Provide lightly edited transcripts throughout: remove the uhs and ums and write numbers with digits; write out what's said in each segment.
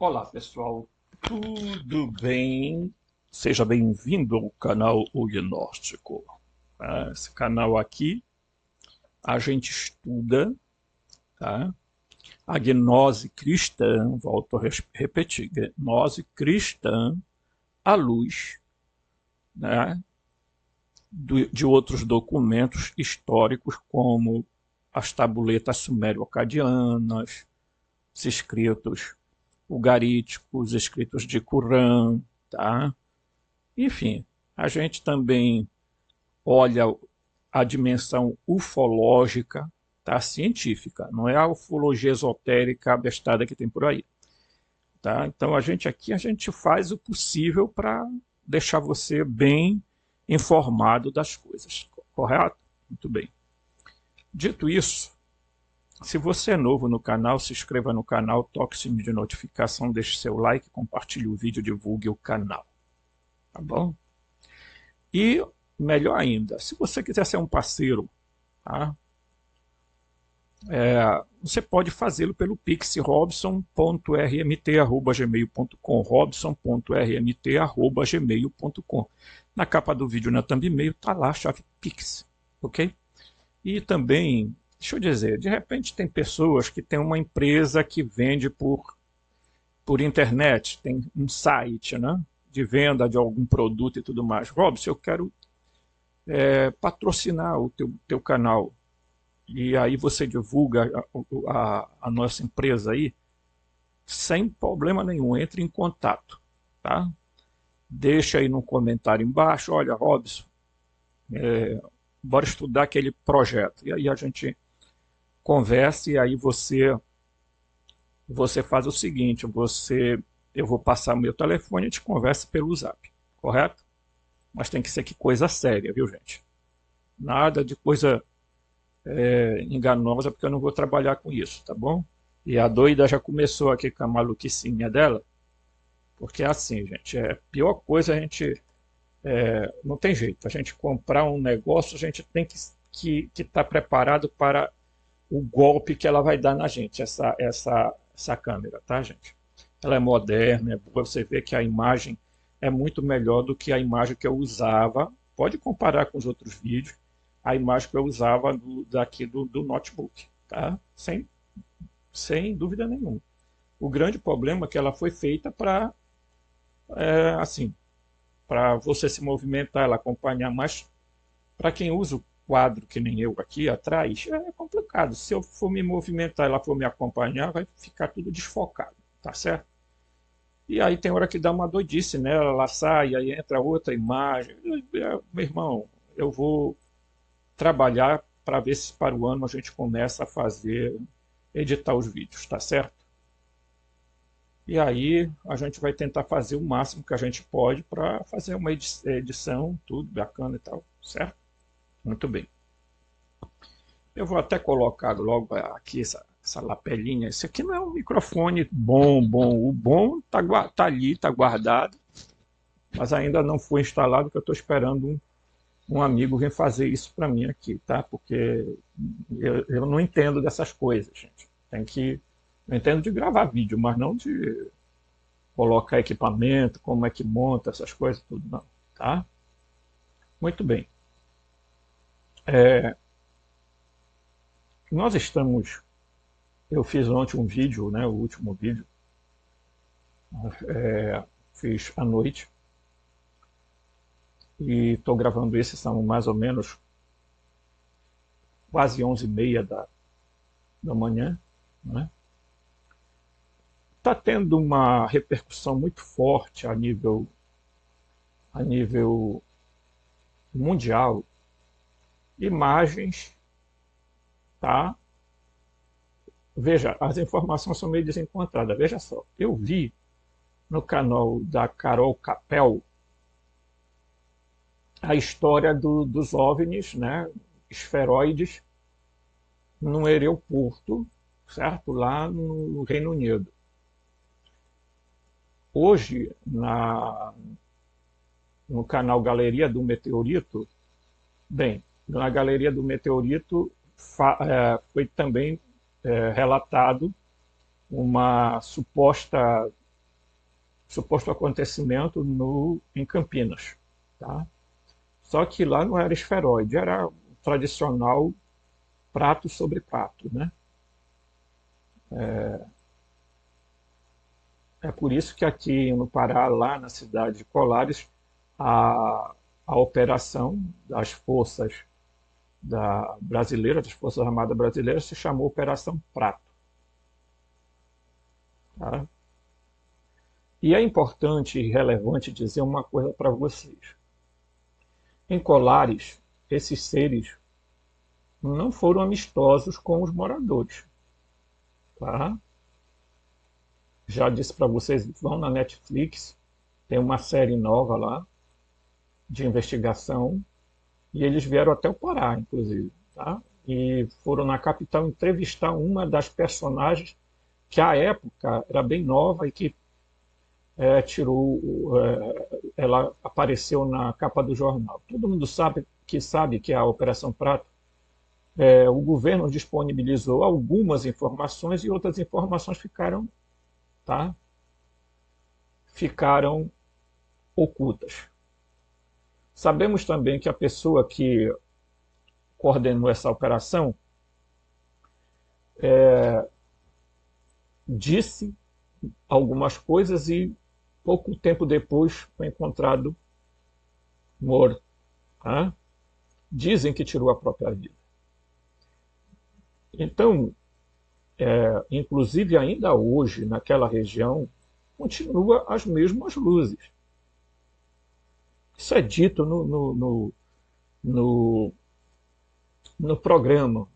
Olá pessoal, tudo bem? Seja bem-vindo ao canal O Gnóstico. Esse canal aqui a gente estuda, tá? A gnose cristã, volto a repetir, gnose cristã à luz, né, de outros documentos históricos como as tabuletas sumério-acadianas, os escritos ugaríticos, escritos de Qumran, tá? Enfim, a gente também olha a dimensão ufológica, tá? Científica, não é a ufologia esotérica abestada que tem por aí, tá? Então a gente faz o possível para deixar você bem informado das coisas, correto? Muito bem. Dito isso, se você é novo no canal, se inscreva no canal, toque o sininho de notificação, deixe seu like, compartilhe o vídeo, divulgue o canal, tá bom? E, melhor ainda, se você quiser ser um parceiro, tá? Você pode fazê-lo pelo Pix robson.rmt@gmail.com, robson.rmt@gmail.com. Na capa do vídeo, na thumbnail, está lá a chave Pix, ok? E também, deixa eu dizer, de repente tem pessoas que têm uma empresa que vende por internet, tem um site, né, de venda de algum produto e tudo mais. Robson, eu quero patrocinar o teu canal. E aí você divulga a nossa empresa aí, sem problema nenhum, entre em contato, tá? Deixa aí no comentário embaixo, olha, Robson, bora estudar aquele projeto. E aí a gente conversa e aí você faz o seguinte, eu vou passar o meu telefone e te conversa pelo Zap, correto? Mas tem que ser que coisa séria, viu, gente? Nada de coisa enganosa, porque eu não vou trabalhar com isso, tá bom? E a doida já começou aqui com a maluquicinha dela, porque é assim, gente, a pior coisa a gente, não tem jeito, a gente comprar um negócio, a gente tem que estar preparado para o golpe que ela vai dar na gente, essa câmera, tá, gente? Ela é moderna, é boa, você vê que a imagem é muito melhor do que a imagem que eu usava, pode comparar com os outros vídeos, a imagem que eu usava daqui do notebook, tá? Sem dúvida nenhuma. O grande problema é que ela foi feita para, assim, para você se movimentar, ela acompanhar, mas para quem usa o quadro que nem eu aqui atrás, é complicado. Se eu for me movimentar, ela for me acompanhar, vai ficar tudo desfocado, tá certo? E aí tem hora que dá uma doidice, né? Ela sai, aí entra outra imagem. Meu irmão, eu vou trabalhar para ver se para o ano a gente começa a editar os vídeos, tá certo? E aí a gente vai tentar fazer o máximo que a gente pode para fazer uma edição, tudo bacana e tal, certo? Muito bem. Eu vou até colocar logo aqui essa lapelinha. Esse aqui não é um microfone bom. O bom tá ali, tá guardado, mas ainda não foi instalado, porque eu estou esperando um amigo vir fazer isso para mim aqui, tá? Porque eu não entendo dessas coisas, gente. Eu entendo de gravar vídeo, mas não de colocar equipamento, como é que monta, essas coisas, tudo não, tá? Muito bem. Nós estamos... Eu fiz ontem um vídeo, né, o último vídeo, fiz à noite, e estou gravando esse, são mais ou menos quase 11h30 da manhã, né? Está tendo uma repercussão muito forte a nível mundial, imagens, tá? Veja, as informações são meio desencontradas. Veja só, eu vi no canal da Carol Capel a história dos OVNIs, né, esferoides, num aeroporto, certo? Lá no Reino Unido. Hoje, no canal Galeria do Meteorito, bem, na Galeria do Meteorito foi também relatado uma suposta suposto acontecimento em Campinas. Tá? Só que lá não era esferoide, era o tradicional prato sobre prato. Né? É por isso que aqui no Pará, lá na cidade de Colares, a operação das forças das Forças Armadas Brasileiras, se chamou Operação Prato. Tá? E é importante e relevante dizer uma coisa para vocês. Em Colares, esses seres não foram amistosos com os moradores. Tá? Já disse para vocês, vão na Netflix, tem uma série nova lá de investigação, e eles vieram até o Pará, inclusive. Tá? E foram na capital entrevistar uma das personagens que à época era bem nova e que ela apareceu na capa do jornal. Todo mundo sabe que a Operação Prato, o governo disponibilizou algumas informações e outras informações tá, ficaram ocultas. Sabemos também que a pessoa que coordenou essa operação disse algumas coisas e pouco tempo depois foi encontrado morto. Tá? Dizem que tirou a própria vida. Então, inclusive ainda hoje, naquela região, continua as mesmas luzes. Isso é dito no programa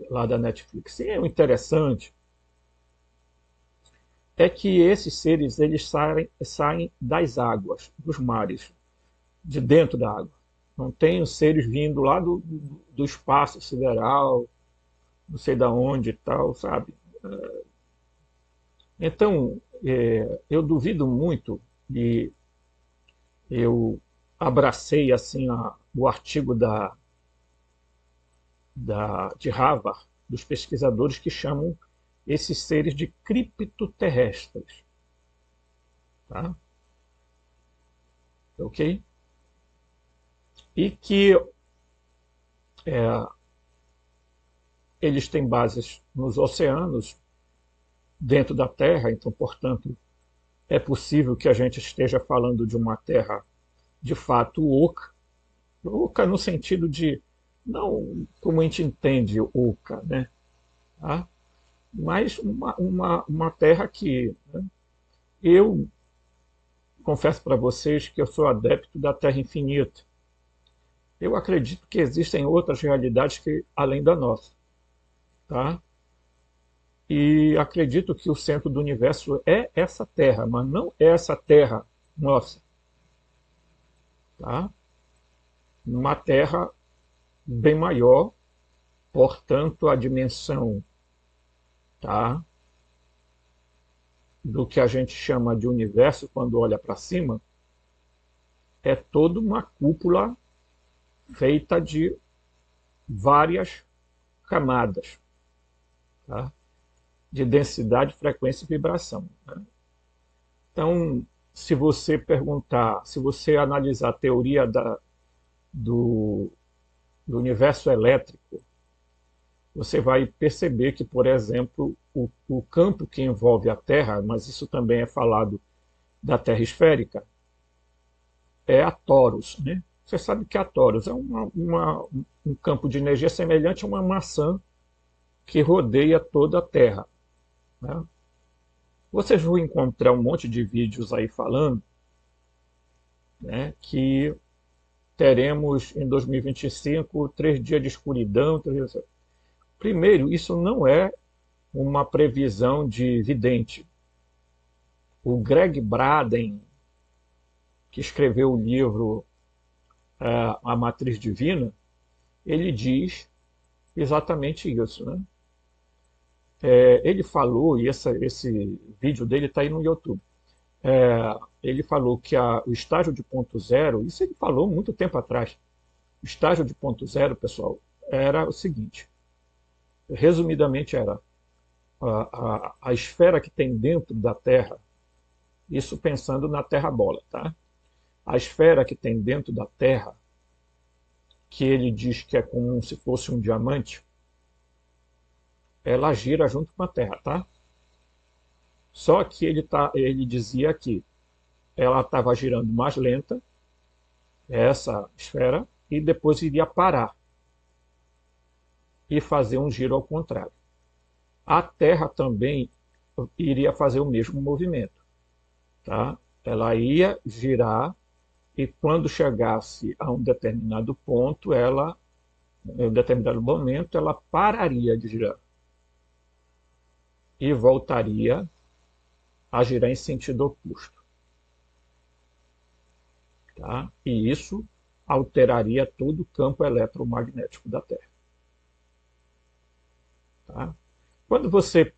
lá da Netflix. E o interessante é que esses seres eles saem das águas, dos mares, de dentro da água. Não tem os seres vindo lá do espaço sideral, não sei da onde e tal, sabe? Então, eu duvido muito, e eu abracei assim o artigo de Harvard, dos pesquisadores que chamam esses seres de criptoterrestres. Tá? Ok? E que eles têm bases nos oceanos, dentro da Terra, então, portanto, é possível que a gente esteja falando de uma Terra de fato oca, oca no sentido de, não como a gente entende oca, né? Tá? Mas uma Terra que, né? Eu confesso para vocês que eu sou adepto da Terra infinita. Eu acredito que existem outras realidades além da nossa. Tá? E acredito que o centro do universo é essa Terra, mas não é essa Terra nossa. Tá? Uma Terra bem maior, portanto, a dimensão, tá, do que a gente chama de universo quando olha para cima é toda uma cúpula feita de várias camadas, tá, de densidade, frequência e vibração. Né? Então, se você analisar a teoria do universo elétrico, você vai perceber que, por exemplo, o campo que envolve a Terra, mas isso também é falado da Terra esférica, é a torus. Né? Você sabe que a torus é um campo de energia semelhante a uma maçã que rodeia toda a Terra. Né? Vocês vão encontrar um monte de vídeos aí falando, né, que teremos em 2025 3 dias de escuridão. Primeiro, isso não é uma previsão de vidente. O Greg Braden, que escreveu o livro A Matriz Divina, ele diz exatamente isso. Né? Ele falou, e esse vídeo dele está aí no YouTube, ele falou que o estágio de ponto zero, isso ele falou muito tempo atrás, o estágio de ponto zero, pessoal, era o seguinte, resumidamente era a esfera que tem dentro da Terra, Isso pensando na Terra-bola, tá? A esfera que tem dentro da Terra, que ele diz que é como se fosse um diamante, ela gira junto com a Terra, tá? Só que ele dizia que ela estava girando mais lenta, essa esfera, e depois iria parar e fazer um giro ao contrário. A Terra também iria fazer o mesmo movimento, tá? Ela ia girar e quando chegasse a um determinado ponto, em um determinado momento, ela pararia de girar e voltaria a girar em sentido oposto, tá? E isso alteraria todo o campo eletromagnético da Terra, tá? Quando você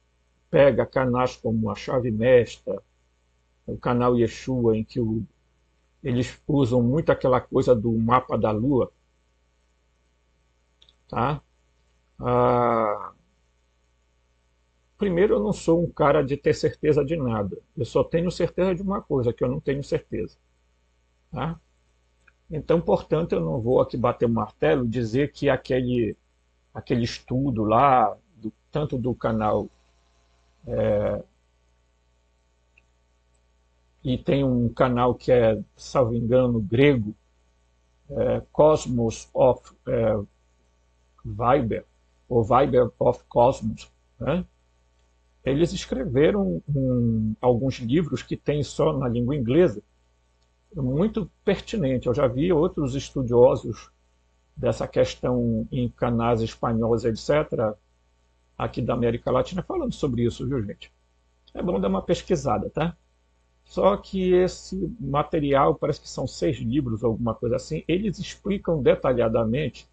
pega canais como a Chave Mestra, o canal Yeshua, em que eles usam muito aquela coisa do mapa da Lua, tá? Ah, primeiro, eu não sou um cara de ter certeza de nada. Eu só tenho certeza de uma coisa, que eu não tenho certeza, tá? Então, portanto, eu não vou aqui bater o martelo e dizer que aquele estudo lá, tanto do canal, e tem um canal que é, salvo engano, grego, Cosmos of Weber, ou Weber of Cosmos, né? Eles escreveram alguns livros que tem só na língua inglesa, muito pertinente. Eu já vi outros estudiosos dessa questão em canais espanhóis, etc., aqui da América Latina, falando sobre isso, viu, gente? É bom dar uma pesquisada, tá? Só que esse material, parece que são 6 livros, alguma coisa assim, eles explicam detalhadamente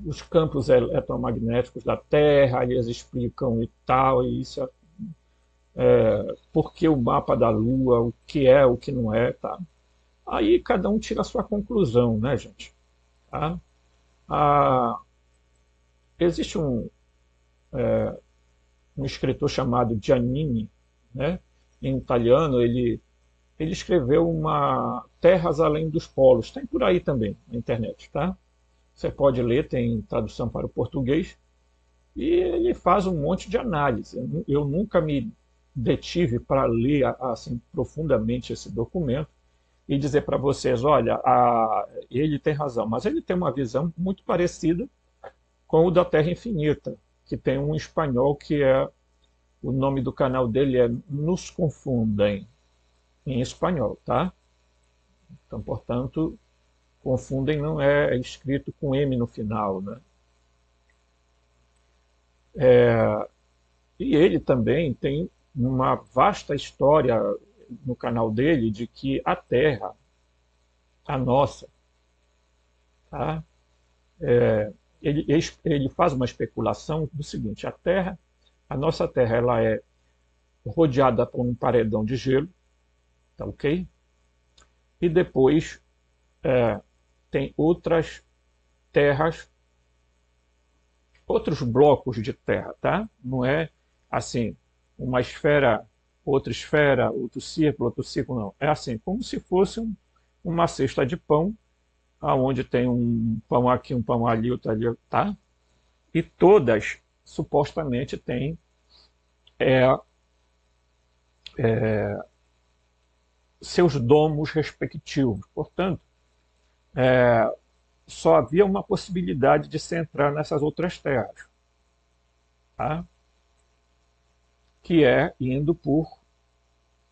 os campos eletromagnéticos da Terra, eles explicam e tal, e isso por que o mapa da Lua, o que é, o que não é, tá? Aí cada um tira a sua conclusão, né, gente? Tá? Ah, existe um escritor chamado Giannini, né? Em italiano, ele escreveu uma Terras Além dos Polos, tem por aí também na internet, tá? Você pode ler, tem tradução para o português, e ele faz um monte de análise. Eu nunca me detive para ler assim profundamente esse documento e dizer para vocês, olha, ele tem razão, mas ele tem uma visão muito parecida com o da Terra Infinita, que tem um espanhol que o nome do canal dele é Nos Confundem, em espanhol, tá? Então, portanto, confundem não é escrito com M no final, né? E ele também tem uma vasta história no canal dele de que a Terra, a nossa, tá? Ele faz uma especulação do seguinte: a nossa Terra, ela é rodeada por um paredão de gelo, tá ok? E depois tem outras terras, outros blocos de terra, tá? Não é assim, uma esfera, outro círculo, não. É assim, como se fosse uma cesta de pão, aonde tem um pão aqui, um pão ali, outro ali, tá? E todas supostamente têm seus domos respectivos. Portanto, só havia uma possibilidade de se entrar nessas outras terras, tá? Que é indo por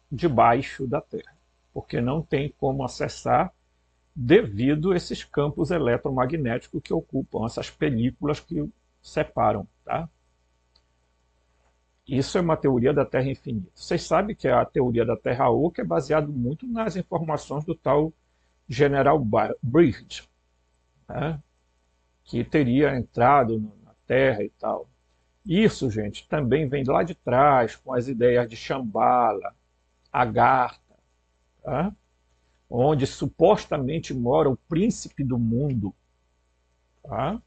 debaixo da Terra, porque não tem como acessar devido a esses campos eletromagnéticos que ocupam essas películas que separam, tá? Isso é uma teoria da Terra infinita. Vocês sabem que a teoria da Terra oca é baseada muito nas informações do tal General Bridge, né? Que teria entrado na Terra e tal. Isso, gente, também vem lá de trás, com as ideias de Shambhala, Agartha, tá? Onde supostamente mora o príncipe do mundo, tá?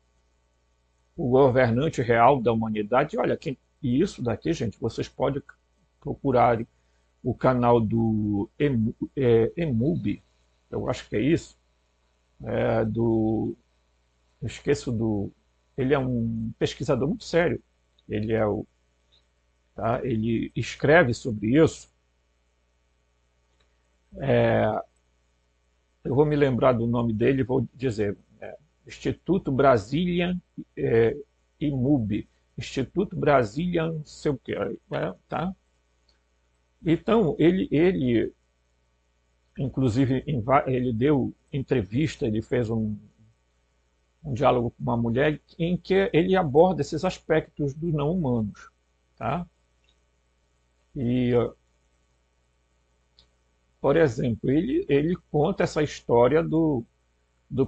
O governante real da humanidade. E olha, e isso daqui, gente, vocês podem procurar o canal do Emub, eu acho que é isso, eu esqueço do, ele é um pesquisador muito sério, ele é o, tá? Ele escreve sobre isso. Eu vou me lembrar do nome dele e vou dizer, Instituto Brazilian IMUB, Instituto Brazilian, sei o quê, tá? Então, ele inclusive, ele deu entrevista, ele fez um diálogo com uma mulher em que ele aborda esses aspectos dos não humanos, tá? E, por exemplo, ele conta essa história do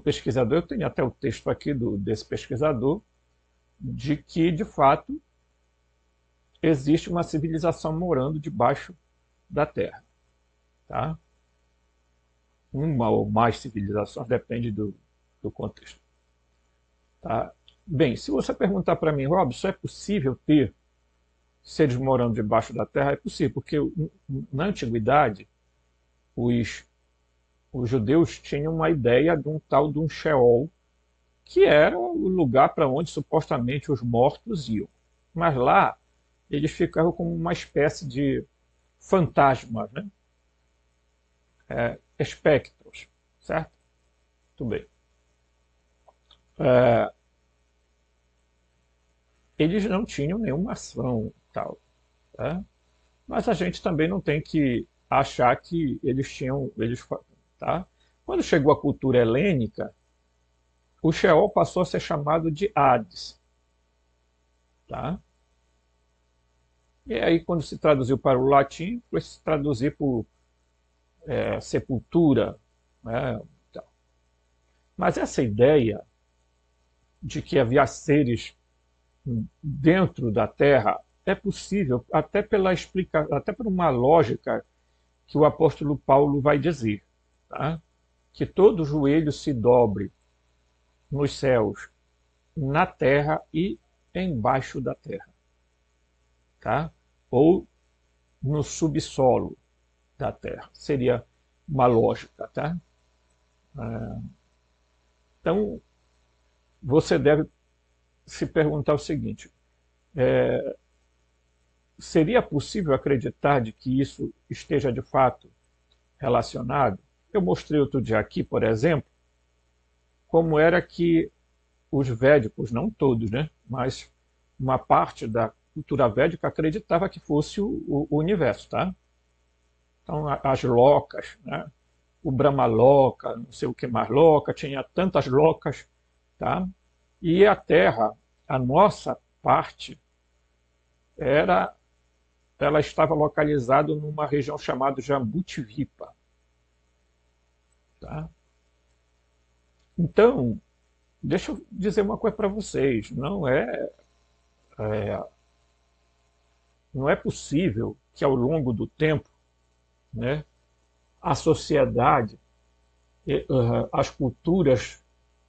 pesquisador, eu tenho até o texto aqui desse pesquisador, de que, de fato, existe uma civilização morando debaixo da Terra, tá? Uma ou mais civilizações, depende do contexto. Tá? Bem, se você perguntar para mim, Robson, é possível ter seres morando debaixo da Terra? É possível, porque na antiguidade os judeus tinham uma ideia de um tal de um Sheol, que era o lugar para onde supostamente os mortos iam. Mas lá eles ficavam como uma espécie de fantasmas, né? Espectros, certo? Tudo bem. Eles não tinham nenhuma ação tal, tá? Mas a gente também não tem que achar que eles tinham, tá? Quando chegou a cultura helênica, o Sheol passou a ser chamado de Hades, tá? E aí, quando se traduziu para o latim, foi se traduzir por sepultura, né? Mas essa ideia de que havia seres dentro da Terra é possível até até por uma lógica que o apóstolo Paulo vai dizer, tá? Que todo joelho se dobre nos céus, na terra e embaixo da terra, tá? Ou no subsolo da terra. Seria uma lógica, tá? Então, você deve se perguntar o seguinte: seria possível acreditar de que isso esteja de fato relacionado? Eu mostrei outro dia aqui, por exemplo, como era que os védicos, não todos, né, mas uma parte da cultura védica acreditava que fosse o universo, tá? Então, as locas, né, o Brahmaloka, não sei o que mais loca, tinha tantas locas, tá? E a Terra, a nossa parte, ela estava localizada numa região chamada Jambutivipa, tá? Então, deixa eu dizer uma coisa para vocês, não é possível que ao longo do tempo, né, a sociedade, as culturas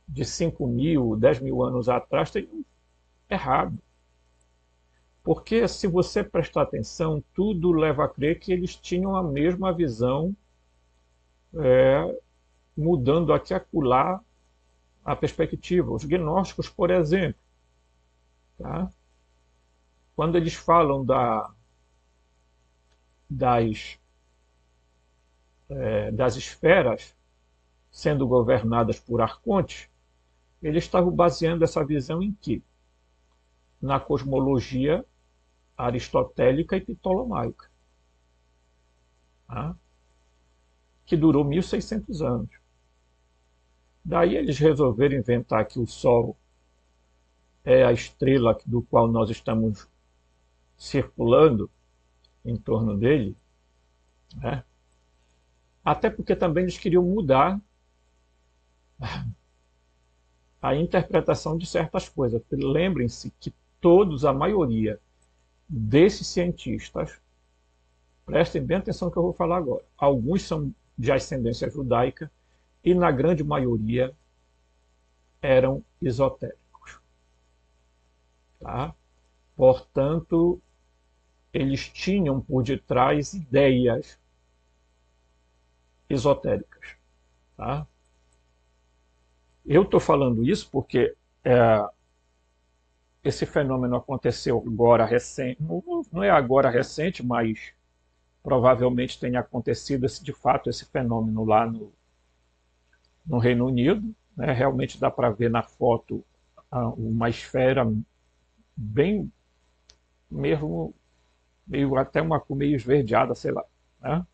de 5.000, 10.000 anos atrás tenham errado. Porque se você prestar atenção, tudo leva a crer que eles tinham a mesma visão, mudando aqui e acolá a perspectiva. Os gnósticos, por exemplo, tá? Quando eles falam das esferas sendo governadas por arcontes, eles estavam baseando essa visão em quê? Na cosmologia aristotélica e ptolomaica, tá? Que durou 1.600 anos. Daí eles resolveram inventar que o Sol é a estrela do qual nós estamos circulando em torno dele, né? Até porque também eles queriam mudar a interpretação de certas coisas. Lembrem-se que a maioria desses cientistas, prestem bem atenção no que eu vou falar agora, alguns são de ascendência judaica e na grande maioria eram esotéricos, tá? Portanto, eles tinham por detrás ideias esotéricas. Tá? Eu estou falando isso porque esse fenômeno aconteceu agora recente, não é agora recente, mas provavelmente tenha acontecido de fato esse fenômeno lá no Reino Unido. Né? Realmente dá para ver na foto uma esfera bem, mesmo, meio, até uma cor meio esverdeada, sei lá. Né?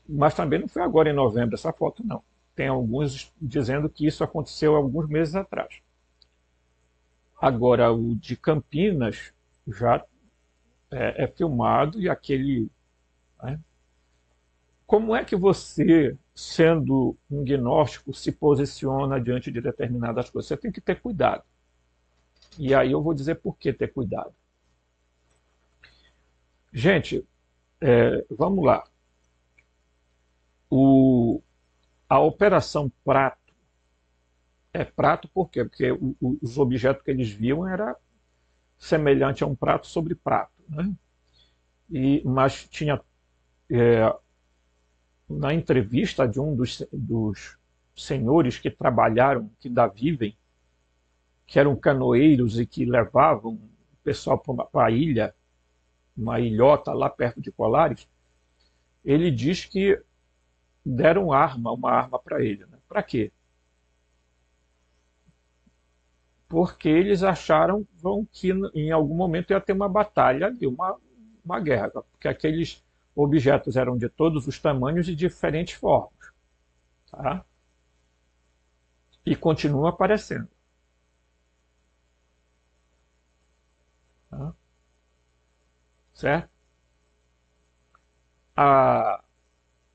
Mas também não foi agora em novembro essa foto, não. Tem alguns dizendo que isso aconteceu alguns meses atrás. Agora, o de Campinas já é filmado e aquele. Né? Como é que você, sendo um gnóstico, se posiciona diante de determinadas coisas? Você tem que ter cuidado. E aí eu vou dizer por que ter cuidado. Gente, vamos lá. A Operação Prato é prato por quê? Porque os objetos que eles viam era semelhante a um prato sobre prato. Né? Mas tinha, na entrevista de um dos senhores que trabalharam, que ainda vivem, que eram canoeiros e que levavam o pessoal para a ilha, uma ilhota lá perto de Colares, ele diz que deram uma arma para ele. Né? Para quê? Porque eles acharam que em algum momento ia ter uma batalha ali, uma guerra, porque aqueles objetos eram de todos os tamanhos e diferentes formas. Tá? E continuam aparecendo. Tá? Certo?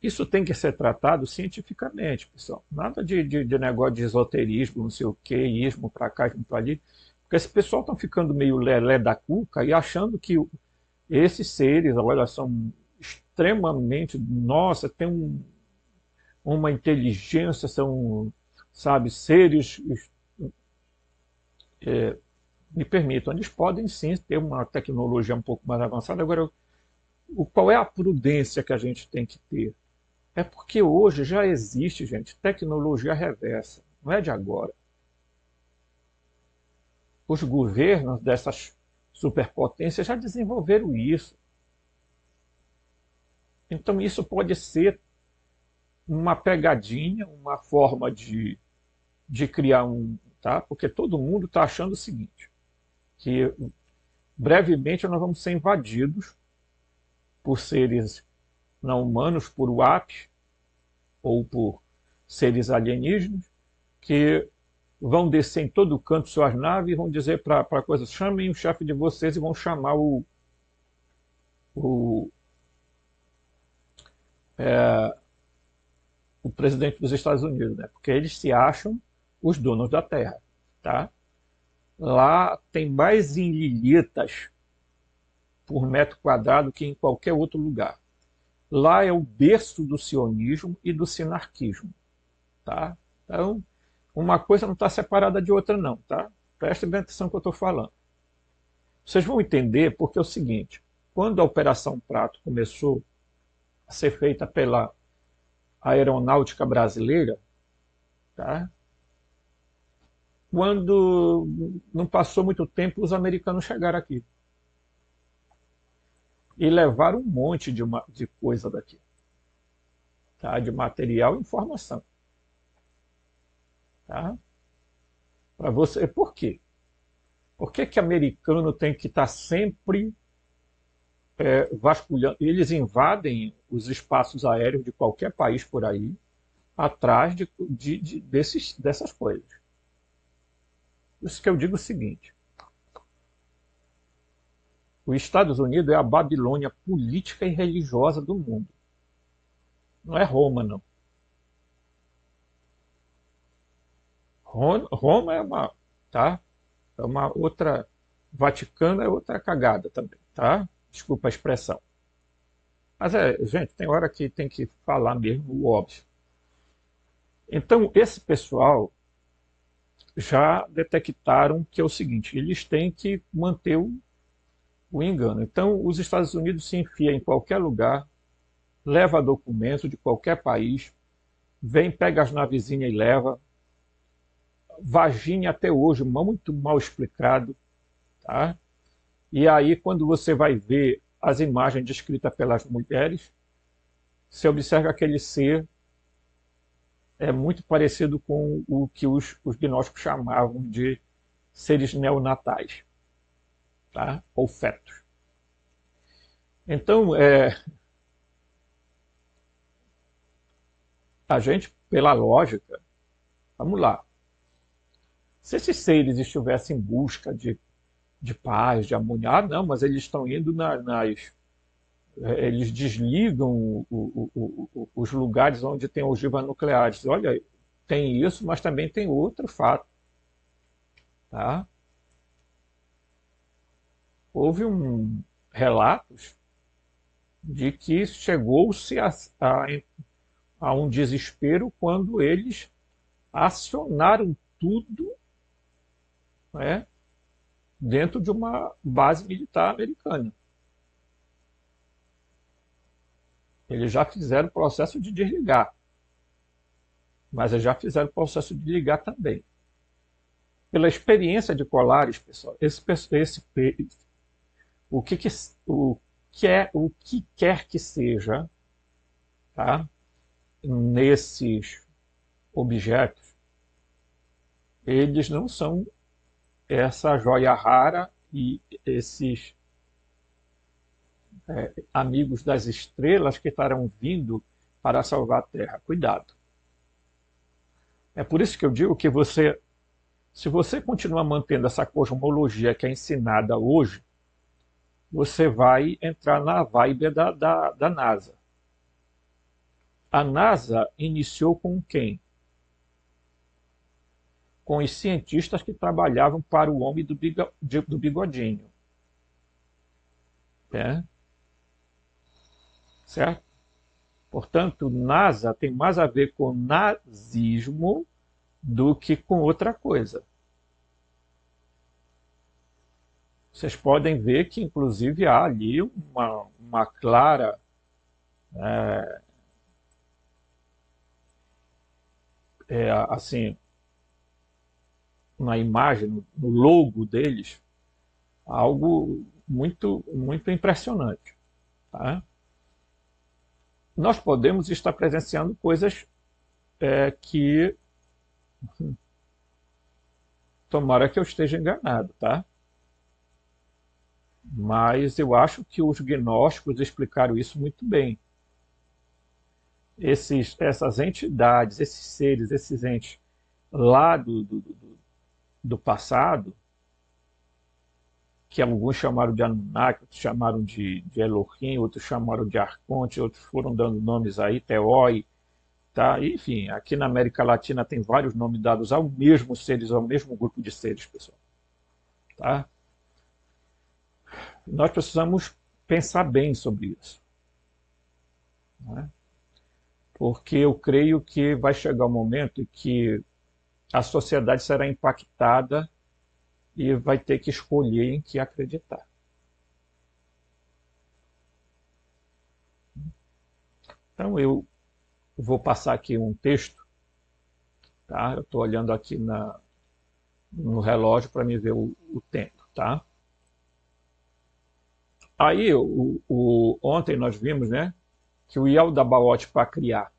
Isso tem que ser tratado cientificamente, pessoal. Nada de negócio de esoterismo, não sei o que, ismo para cá, ismo para ali. Porque esse pessoal está ficando meio lelé da cuca e achando que esses seres, olha, são extremamente. Nossa, tem uma inteligência, são, sabe, seres. Me permitam, eles podem sim ter uma tecnologia um pouco mais avançada. Agora, qual é a prudência que a gente tem que ter? É porque hoje já existe, gente, tecnologia reversa, não é de agora. Os governos dessas superpotências já desenvolveram isso. Então isso pode ser uma pegadinha, uma forma de criar um. Tá? Porque todo mundo está achando o seguinte, que brevemente nós vamos ser invadidos por seres não humanos, por WAPs ou por seres alienígenas, que vão descer em todo canto suas naves e vão dizer para coisas, chamem o chefe de vocês e vão chamar o, o presidente dos Estados Unidos, né? Porque eles se acham os donos da Terra. Tá? Lá tem mais ilhilitas por metro quadrado que em qualquer outro lugar. Lá é o berço do sionismo e do sinarquismo. Tá? Então, uma coisa não está separada de outra, não. Tá? Prestem bem atenção no que eu estou falando. Vocês vão entender porque é o seguinte: quando a Operação Prato começou a ser feita pela Aeronáutica Brasileira, tá? Quando não passou muito tempo, os americanos chegaram aqui e levaram um monte de coisa daqui, tá? De material e informação. Tá? Para você, por quê? Por que americano tem que estar sempre vasculhando? Eles invadem os espaços aéreos de qualquer país por aí, atrás dessas coisas. Por isso que eu digo o seguinte: os Estados Unidos é a Babilônia política e religiosa do mundo. Não é Roma, não. Roma é uma, tá? É uma outra. Vaticano é outra cagada também, tá? Desculpa a expressão. Mas gente, tem hora que tem que falar mesmo o óbvio. Então, esse pessoal já detectaram que é o seguinte: eles têm que manter o engano. Então, os Estados Unidos se enfia em qualquer lugar, leva documento de qualquer país, vem, pega as navezinhas e leva. Varginha até hoje, muito mal explicado, tá? E aí, quando você vai ver as imagens descritas pelas mulheres, você observa que aquele ser é muito parecido com o que os gnósticos chamavam de seres neonatais, tá? Ou fetos. Então, a gente, pela lógica, vamos lá. Se esses seres estivessem em busca de paz, de harmonia, não, mas eles estão indo eles desligam os lugares onde tem ogivas nucleares. Olha, tem isso, mas também tem outro fato, tá? Houve relatos de que chegou-se a um desespero quando eles acionaram tudo, né, dentro de uma base militar americana. Eles já fizeram o processo de desligar, mas eles já fizeram o processo de ligar também. Pela experiência de Colares, pessoal, o que, que, o que quer que seja, tá, nesses objetos, eles não são essa joia rara e esses amigos das estrelas que estarão vindo para salvar a Terra. Cuidado. É por isso que eu digo que se você continuar mantendo essa cosmologia que é ensinada hoje, você vai entrar na vibe da NASA. A NASA iniciou com quem? Com os cientistas que trabalhavam para o homem do bigodinho. Né? Certo? Portanto, NASA tem mais a ver com nazismo do que com outra coisa. Vocês podem ver que, inclusive, há ali uma clara assim, na imagem, no logo deles, algo muito, muito impressionante. Tá? Nós podemos estar presenciando coisas que tomara que eu esteja enganado, tá? Mas eu acho que os gnósticos explicaram isso muito bem. Essas entidades, esses seres, esses entes lá do passado, que alguns chamaram de Anunnaki, outros chamaram de Elohim, outros chamaram de Arconte, outros foram dando nomes aí, Teoi, tá? Enfim, aqui na América Latina tem vários nomes dados ao mesmo seres, ao mesmo grupo de seres, pessoal. Tá? Nós precisamos pensar bem sobre isso. Né? Porque eu creio que vai chegar um momento em que a sociedade será impactada e vai ter que escolher em que acreditar. Então eu vou passar aqui um texto, tá? Eu estou olhando aqui no relógio para me ver o tempo, tá? Aí ontem nós vimos, né, que o Yaldabaoth para criar,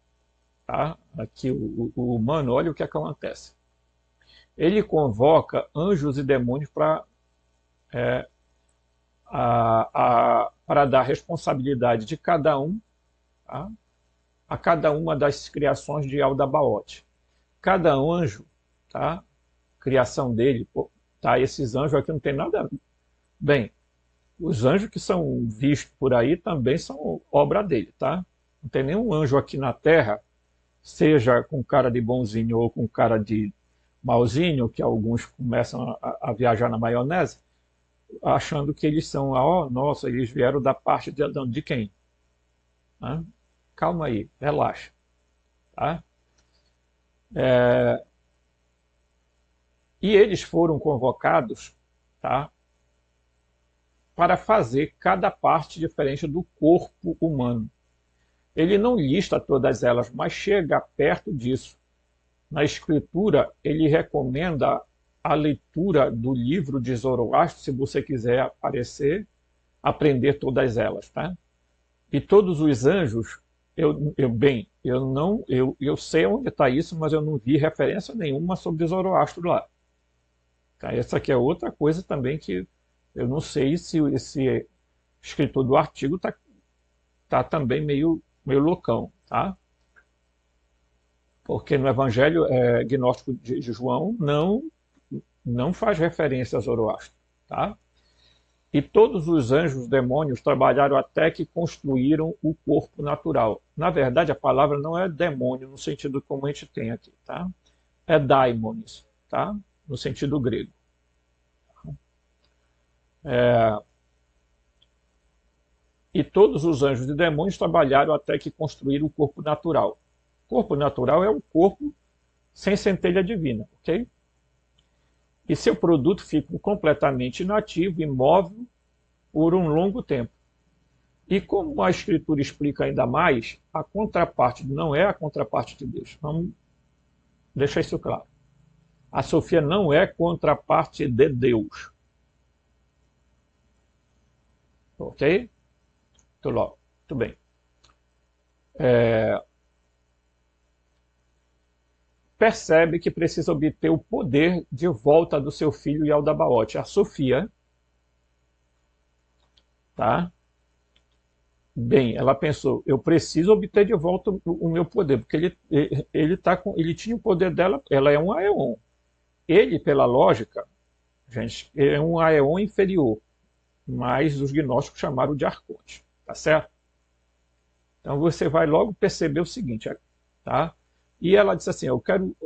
tá? Aqui o humano, olha o que acontece. Ele convoca anjos e demônios para para dar responsabilidade de cada um, tá? A cada uma das criações de Yaldabaoth. Cada anjo, tá? Criação dele, tá? Esses anjos aqui não tem nada. Bem, os anjos que são vistos por aí também são obra dele, tá? Não tem nenhum anjo aqui na Terra, seja com cara de bonzinho ou com cara de malzinho, que alguns começam a viajar na maionese, achando que eles são, nossa, eles vieram da parte de Adão. De quem? Né? Calma aí, relaxa. Tá? E eles foram convocados, tá, para fazer cada parte diferente do corpo humano. Ele não lista todas elas, mas chega perto disso. Na escritura, ele recomenda a leitura do livro de Zoroastro, se você quiser aprender todas elas, tá? E todos os anjos, eu sei onde está isso, mas eu não vi referência nenhuma sobre Zoroastro lá. Tá? Essa aqui é outra coisa também que eu não sei se esse escritor do artigo tá também meio loucão, tá? Porque no Evangelho gnóstico de João não faz referência a Zoroastro, tá? E todos os anjos, demônios, trabalharam até que construíram o corpo natural. Na verdade, a palavra não é demônio no sentido como a gente tem aqui, tá? É daimonis, tá? No sentido grego. E todos os anjos e demônios trabalharam até que construíram o corpo natural. O corpo natural é um corpo sem centelha divina, ok? E seu produto fica completamente inativo, imóvel, por um longo tempo. E como a Escritura explica ainda mais, a contraparte não é a contraparte de Deus. Vamos deixar isso claro. A Sofia não é contraparte de Deus. Ok? Muito bem. Percebe que precisa obter o poder de volta do seu filho Yaldabaoth. A Sofia, tá? Bem, ela pensou, eu preciso obter de volta o meu poder, porque ele tinha o poder dela, ela é um Aeon. Ele, pela lógica, gente, é um Aeon inferior, mas os gnósticos chamaram de Arconte, tá certo? Então você vai logo perceber o seguinte, tá? E ela disse assim, eu quero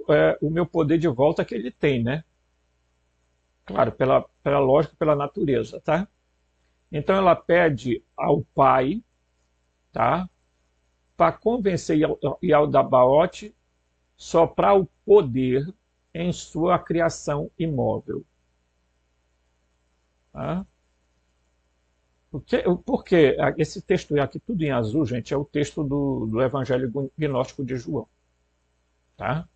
o meu poder de volta que ele tem, né? Claro, pela lógica, pela natureza, tá? Então ela pede ao pai, tá? Para convencer Yaldabaoth soprar o poder em sua criação imóvel. Tá? Porque esse texto aqui, tudo em azul, gente, é o texto do Evangelho Gnóstico de João. Tá?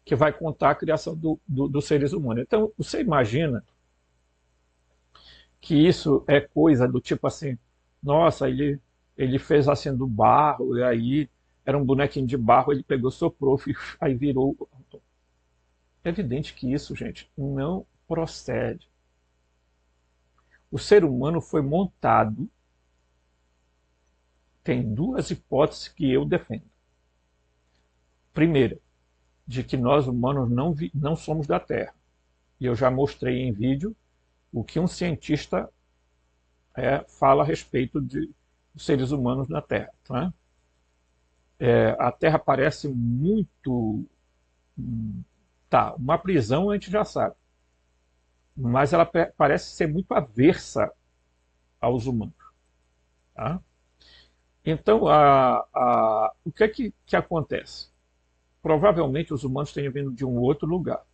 Que vai contar a criação dos seres humanos. Então, você imagina que isso é coisa do tipo assim, nossa, ele fez assim do barro, e aí era um bonequinho de barro, ele pegou, soprou, aí virou. É evidente que isso, gente, não procede. O ser humano foi montado. Tem duas hipóteses que eu defendo. Primeira, de que nós humanos não somos da Terra. E eu já mostrei em vídeo o que um cientista fala a respeito dos seres humanos na Terra. Tá? A Terra parece muito... Tá, uma prisão a gente já sabe. Mas ela parece ser muito aversa aos humanos. Tá? Então, o que é que acontece? Provavelmente os humanos tenham vindo de um outro lugar.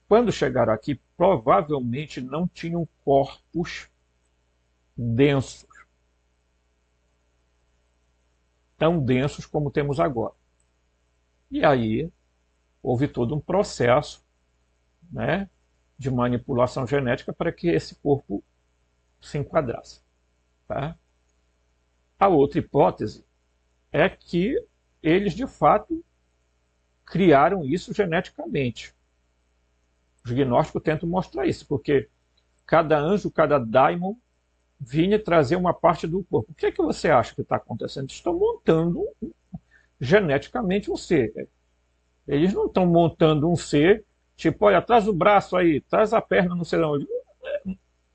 Quando chegaram aqui, provavelmente não tinham corpos densos, tão densos como temos agora. E aí houve todo um processo, né, de manipulação genética para que esse corpo se enquadrasse. Tá? A outra hipótese é que eles, de fato, criaram isso geneticamente. Os gnósticos tentam mostrar isso, porque cada anjo, cada daimon vinha trazer uma parte do corpo. O que é que você acha que está acontecendo? Estão montando geneticamente um ser. Eles não estão montando um ser, tipo, olha, traz o braço aí, traz a perna, não sei onde.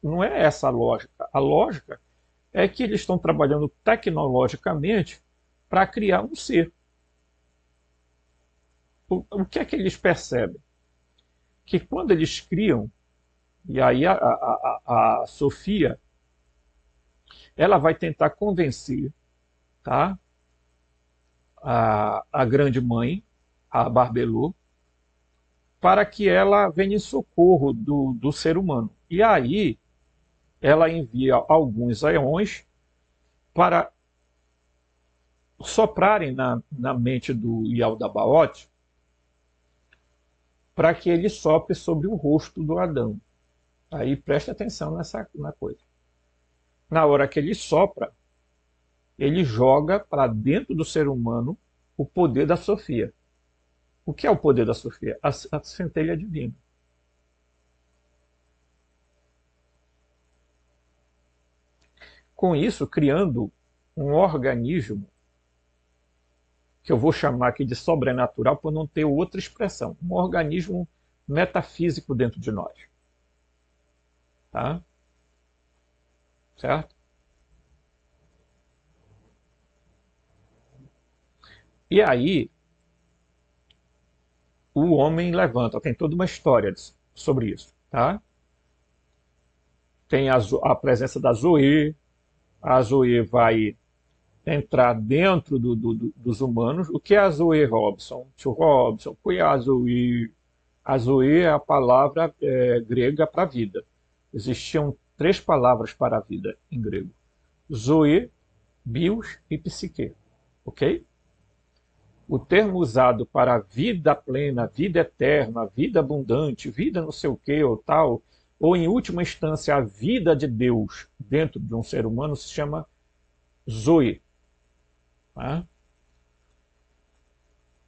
Não é essa a lógica. A lógica é que eles estão trabalhando tecnologicamente para criar um ser. O que é que eles percebem? Que quando eles criam, e aí a Sofia, ela vai tentar convencer, tá, a grande mãe, a Barbelô, para que ela venha em socorro do ser humano. E aí ela envia alguns eões para soprarem na mente do Yaldabaoth, para que ele sopre sobre o rosto do Adão. Aí preste atenção na coisa. Na hora que ele sopra, ele joga para dentro do ser humano o poder da Sofia. O que é o poder da Sofia? A centelha divina. Com isso, criando um organismo que eu vou chamar aqui de sobrenatural por não ter outra expressão, um organismo metafísico dentro de nós. Tá? Certo? E aí, o homem levanta, tem toda uma história sobre isso. Tá? Tem a presença da Zoe, a Zoe vai entrar dentro dos humanos. O que é a Zoe, Robson? Tio Robson, o que é a Zoe? A Zoe é a palavra grega para vida. Existiam 3 palavras para a vida em grego: Zoe, bios e psique. Ok? O termo usado para vida plena, vida eterna, vida abundante, vida não sei o que ou tal, ou em última instância a vida de Deus dentro de um ser humano, se chama Zoe. Tá?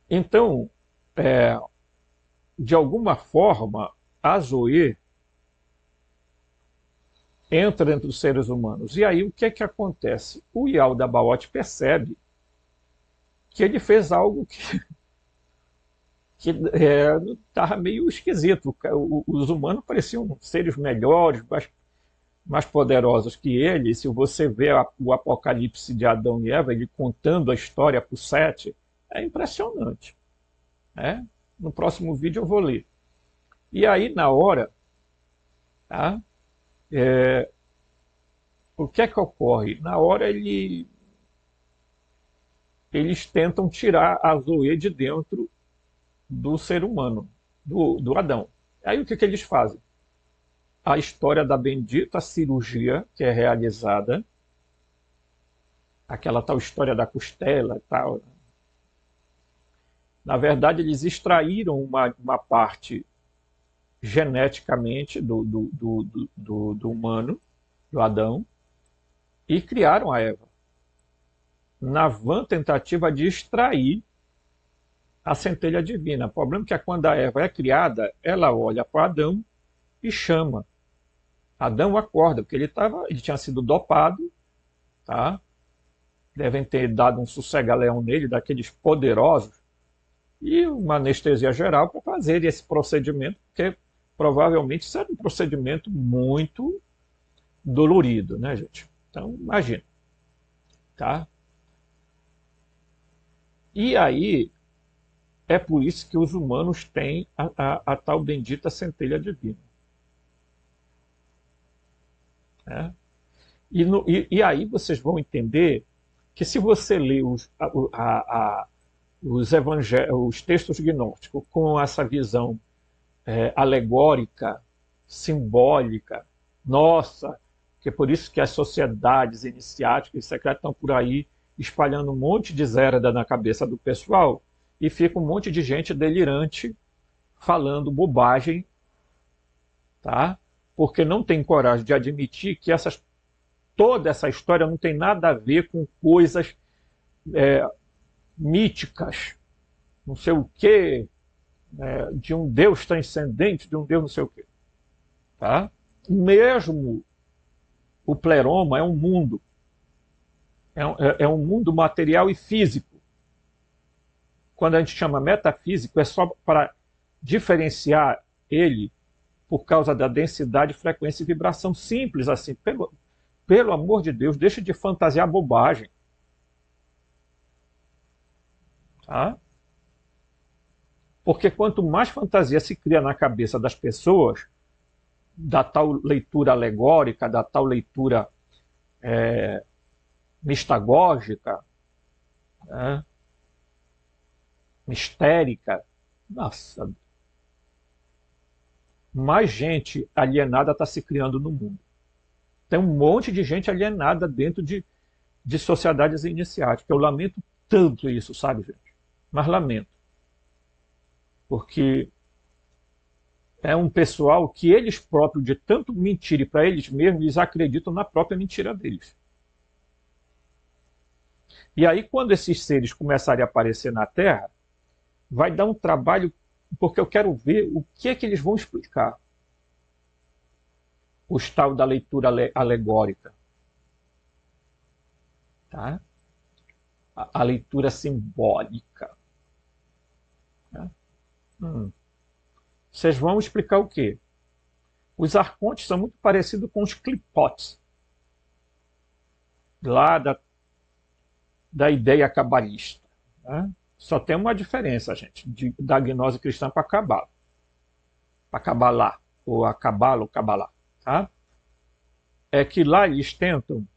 Então, de alguma forma, a Zoe entra dentro dos seres humanos. E aí o que é que acontece? O Yaldabaoth percebe que ele fez algo que estava meio esquisito. Os humanos pareciam seres melhores, mais poderosos que ele. Se você vê o Apocalipse de Adão e Eva, ele contando a história para o Sete, é impressionante. Né? No próximo vídeo eu vou ler. E aí, na hora, tá? O que é que ocorre? Na hora eles tentam tirar a Zoe de dentro do ser humano, do Adão. Aí o que eles fazem? A história da bendita cirurgia que é realizada, aquela tal história da costela e tal. Na verdade, eles extraíram uma parte geneticamente do humano, do Adão, e criaram a Eva, na vã tentativa de extrair a centelha divina. O problema é que quando a Eva é criada, ela olha para Adão e chama. Adão acorda, porque ele tinha sido dopado, tá? Devem ter dado um sossega-leão nele, daqueles poderosos, e uma anestesia geral para fazer esse procedimento, porque provavelmente isso era um procedimento muito dolorido, né, gente? Então, imagina. Tá? E aí, é por isso que os humanos têm a tal bendita centelha divina. Né? E aí vocês vão entender que se você lê os textos gnósticos com essa visão alegórica, simbólica, nossa, que é por isso que as sociedades iniciáticas e secretas estão por aí espalhando um monte de zerda na cabeça do pessoal e fica um monte de gente delirante falando bobagem, tá? Porque não tem coragem de admitir que toda essa história não tem nada a ver com coisas míticas, não sei o quê, de um Deus transcendente, de um Deus não sei o quê. Tá? Mesmo o pleroma é um mundo, é um mundo material e físico. Quando a gente chama metafísico, é só para diferenciar ele por causa da densidade, frequência e vibração. Simples assim. Pelo amor de Deus, deixa de fantasiar bobagem. Tá? Porque quanto mais fantasia se cria na cabeça das pessoas, da tal leitura alegórica, da tal leitura mistagógica, né? Mistérica, nossa, mais gente alienada está se criando no mundo. Tem um monte de gente alienada dentro de sociedades iniciáticas. Eu lamento tanto isso, sabe, gente? Mas lamento. Porque é um pessoal que eles próprios, de tanto mentirem para eles mesmos, eles acreditam na própria mentira deles. E aí, quando esses seres começarem a aparecer na Terra, vai dar um trabalho, porque eu quero ver o que é que eles vão explicar. O tal da leitura alegórica. Tá? A leitura simbólica. Tá? Vocês vão explicar o quê? Os arcontes são muito parecidos com os clipotes, lá da ideia cabalista. Tá? Só tem uma diferença, gente, da gnose cristã para Cabala. Para Cabalá, ou a Cabala ou Cabalá. Tá? É que lá eles tentam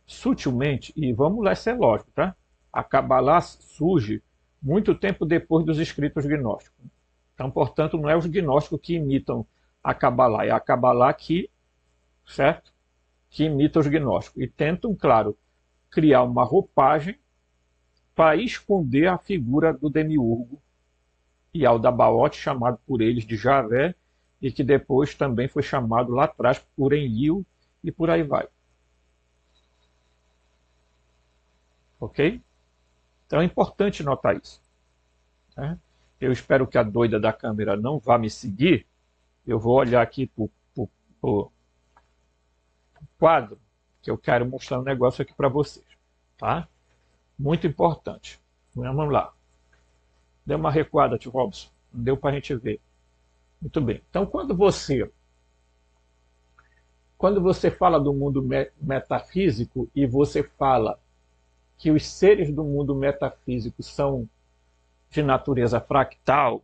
sutilmente, e vamos lá, isso é lógico, tá? A Cabalá surge muito tempo depois dos escritos gnósticos. Então, portanto, não é os gnósticos que imitam a Cabalá, é a Cabalá que, certo? Que imita os gnósticos. E tentam, claro, criar uma roupagem para esconder a figura do demiurgo e Aldabaoth, chamado por eles de Javé, e que depois também foi chamado lá atrás por Enlil e por aí vai. Ok? Então é importante notar isso. Né? Eu espero que a doida da câmera não vá me seguir. Eu vou olhar aqui para o quadro, que eu quero mostrar um negócio aqui para vocês. Tá? Muito importante. Vamos lá. Deu uma recuada, tio Robson. Não deu para a gente ver. Muito bem. Então, quando você fala do mundo metafísico e você fala que os seres do mundo metafísico são de natureza fractal,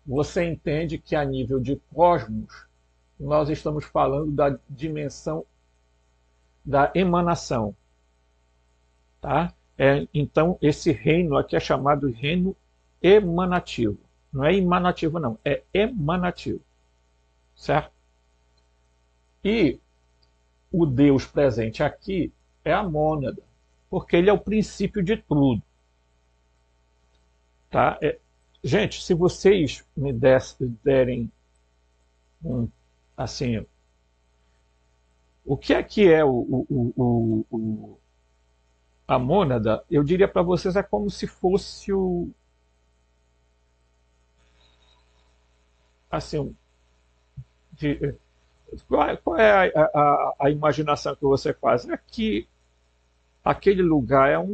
você entende que a nível de cosmos, nós estamos falando da dimensão da emanação. Tá? Então, esse reino aqui é chamado reino emanativo. Não é emanativo, não. É emanativo. Certo? E o Deus presente aqui é a mônada, porque ele é o princípio de tudo. Tá? Gente, se vocês me derem assim, o que é a mônada, eu diria para vocês, é como se fosse assim, qual é a imaginação que você faz? É que aquele lugar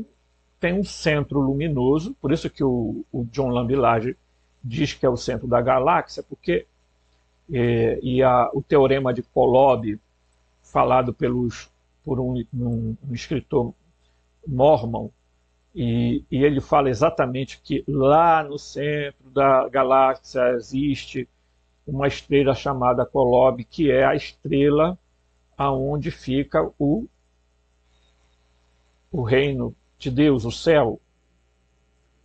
tem um centro luminoso, por isso que o John Lambilage diz que é o centro da galáxia, porque o teorema de Kolob, falado por um escritor mormon, e ele fala exatamente que lá no centro da galáxia existe uma estrela chamada Kolob, que é a estrela aonde fica o reino de Deus, o céu,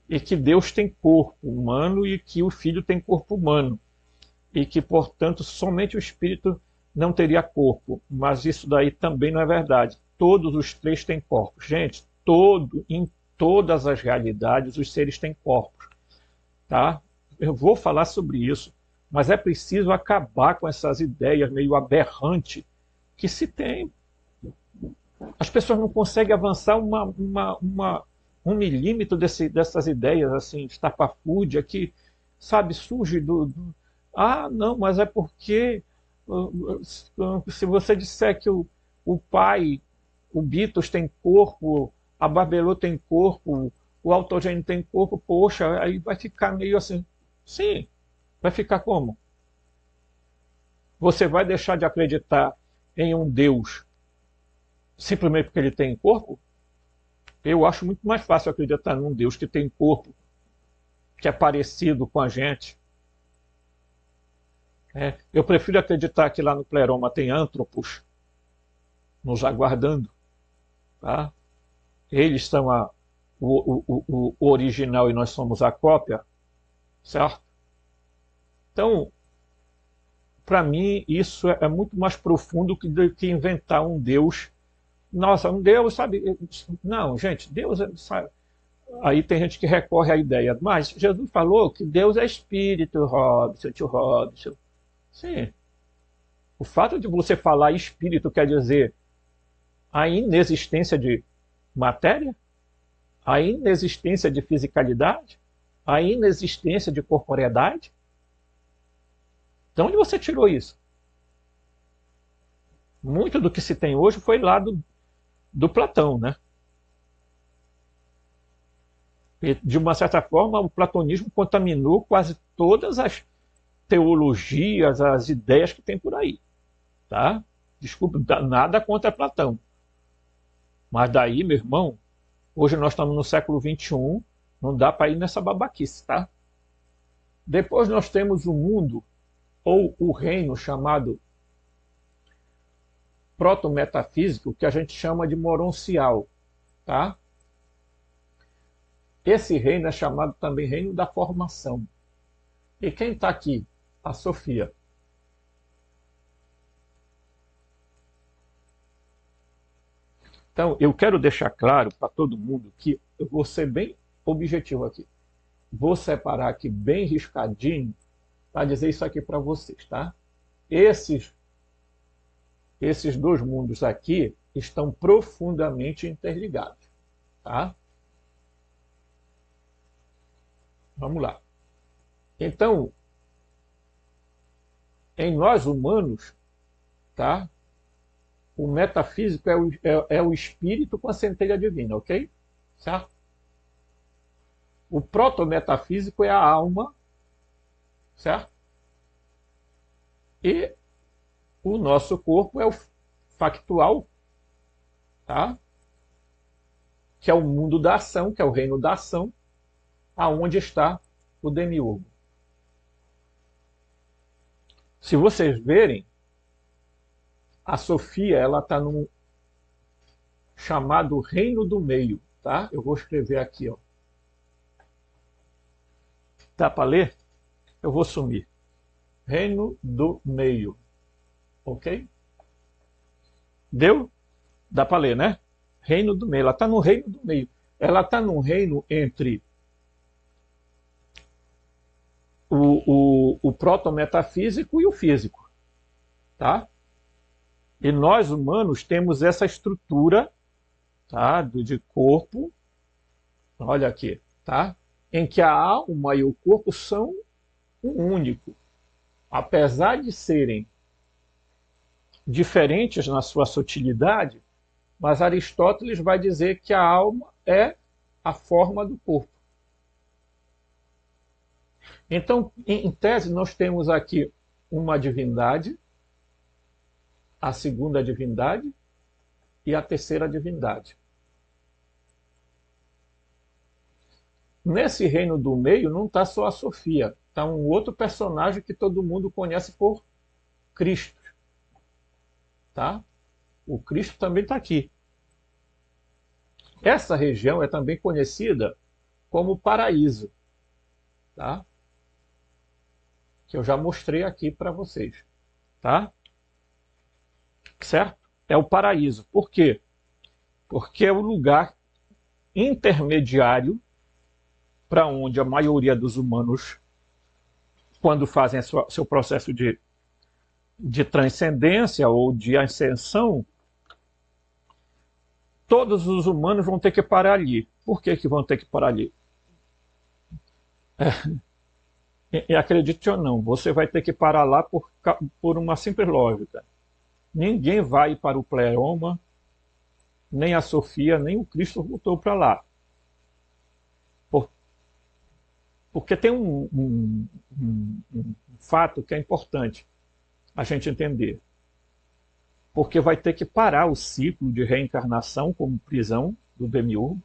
e que Deus tem corpo humano e que o Filho tem corpo humano, e que, portanto, somente o Espírito não teria corpo, mas isso daí também não é verdade. Todos os três têm corpos. Gente, em todas as realidades os seres têm corpos. Tá? Eu vou falar sobre isso, mas é preciso acabar com essas ideias meio aberrantes que se tem. As pessoas não conseguem avançar um milímetro dessas ideias assim, estapafúrdia, que, sabe, surge não, mas é porque se você disser que o pai, o Beatles tem corpo, a Barbelô tem corpo, o Autogênio tem corpo, poxa, aí vai ficar meio assim. Sim, vai ficar como? Você vai deixar de acreditar em um Deus simplesmente porque ele tem corpo? Eu acho muito mais fácil acreditar num Deus que tem corpo, que é parecido com a gente. Eu prefiro acreditar que lá no Pleroma tem antropos nos aguardando. Tá? Eles são o original e nós somos a cópia. Certo? Então, para mim, isso é muito mais profundo do que inventar um Deus. Nossa, um Deus, sabe? Não, gente, Deus, sabe? Aí tem gente que recorre à ideia, mas Jesus falou que Deus é espírito, Robson, tio Robson. Sim. O fato de você falar espírito quer dizer a inexistência de matéria? A inexistência de fisicalidade? A inexistência de corporeidade? De onde você tirou isso? Muito do que se tem hoje foi lá do Platão, né? E, de uma certa forma, o platonismo contaminou quase todas as teologias, as ideias que tem por aí. Tá? Desculpa, nada contra Platão. Mas daí, meu irmão, hoje nós estamos no século XXI, não dá para ir nessa babaquice, tá? Depois nós temos o mundo, ou o reino chamado proto-metafísico, que a gente chama de moroncial, tá? Esse reino é chamado também reino da formação. E quem está aqui? A Sofia. Então, eu quero deixar claro para todo mundo que eu vou ser bem objetivo aqui. Vou separar aqui bem riscadinho para dizer isso aqui para vocês, tá? Esses dois mundos aqui estão profundamente interligados, tá? Vamos lá. Então, em nós humanos, tá? O metafísico é o espírito com a centelha divina, ok? Certo? O proto-metafísico é a alma, certo? E o nosso corpo é o factual, tá? Que é o mundo da ação, que é o reino da ação, aonde está o demiurgo. Se vocês verem, a Sofia, ela está num chamado reino do meio, tá? Eu vou escrever aqui, ó. Dá para ler? Eu vou sumir. Reino do meio, ok? Deu? Dá para ler, né? Reino do meio. Ela está no reino do meio. Ela está num reino entre o proto-metafísico e o físico, tá? E nós humanos temos essa estrutura, tá, de corpo, olha aqui, tá, em que a alma e o corpo são um único. Apesar de serem diferentes na sua sutilidade, mas Aristóteles vai dizer que a alma é a forma do corpo. Então, em tese, nós temos aqui uma divindade, a segunda divindade e a terceira divindade. Nesse reino do meio não está só a Sofia, está um outro personagem que todo mundo conhece por Cristo. Tá? O Cristo também está aqui. Essa região é também conhecida como paraíso, tá? Que eu já mostrei aqui para vocês. Tá? Certo? É o paraíso. Por quê? Porque é o lugar intermediário para onde a maioria dos humanos, quando fazem seu processo de transcendência ou de ascensão, todos os humanos vão ter que parar ali. Por que vão ter que parar ali? E acredite ou não, você vai ter que parar lá por uma simples lógica. Ninguém vai para o pleroma, nem a Sofia, nem o Cristo voltou para lá. Porque tem um fato que é importante a gente entender. Porque vai ter que parar o ciclo de reencarnação como prisão do demiurgo,